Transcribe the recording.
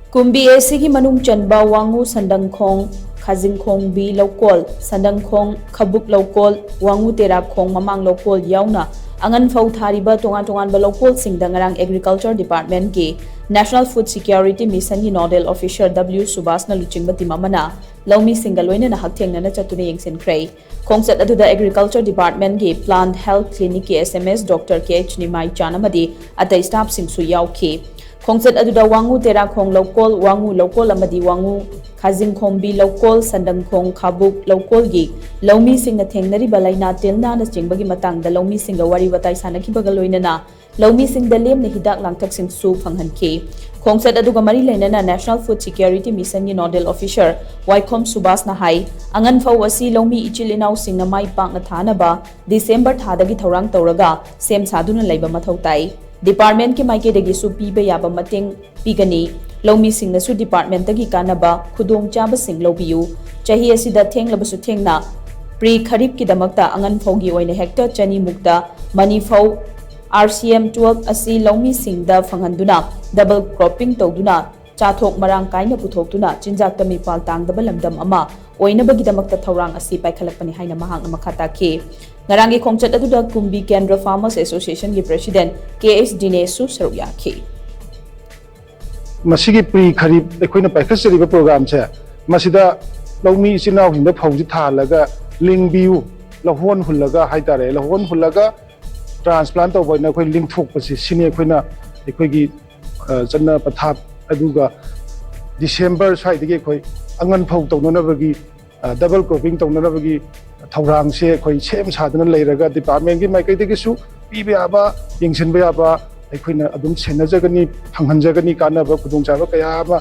Kumbi AC की manung chanba Wangoo Sandangkhong Khajingkhombi Loukol, Sandangkhong Khabuk Loukol, Wangoo Terakhong Mamang Loukol yaona Anganphou Thariba tongan Loukol shingda ngarang Agriculture Department की National Food Security Mission की Nodal Officer Subhash na luchingba amana loumeeshing loinana hakthengnana chattuna yengshinkhre khongchat aduda Agriculture Department की Plant Health Clinic की SMS Dr. KH Nimai chanamadi atai staff sing su yauki khongchat aduda Wangoo Terakhong Loukol, Wangoo Loukol amadi Wangoo Khajingkhombi Loukol, Sandangkhong Khabuk Loukol gi loumeeshing na thengnariba laina tilna na chingbagi matangda loumeeshing ga wari watai sanakibaga loinana loumeeshing da lemna hidak langthak sing su phanghanki khongchat aduga mari lainana National Food Security Mission ni Nodal Officer Subhash na hai Anganphou asi loumi ichil inau sing na mai pak na thanaba December thadagi thorang tawraga sem saduna leiba mathau tai Department ke maike degi su pibe yaba mateng pigani loumeeshing na su department tagi kanaba khudong chaba sing lobiyu chahi asida thenglabasu thengna pre kharip ki damakta Anganphou gi oina hector chani mukta manifau RCM 12 asi loumeeshing da phanghanduna double cropping tawduna chathok marang kaina puthokduna chinjak tami pal tangdaba lamdam ama oina bagi damakta thorang asi paikhalakpani haina mahang makhata ke ngarangi khongchat aduda Kumbi Kendra Farmers Association ki President KH Dinesu sarukya ke masigi pre kharip ekhoi paikhatsariba program che masida loumi sinau hinda phauji thalaga lingbiu lahon hullaga haitare lahon hullaga transplant to boina khoi ling thok pasi sine khoina ekhoi gi channa pathap aduga December sai dige khoi Anganphou tawna double cropping tawna bagi thorang se khoi sem sadana leiraga department gi maikai dige su pibe aba yengshinba aba ekhoi na adum senajagani phanghanjagani kanaba khudong chaba kaya ama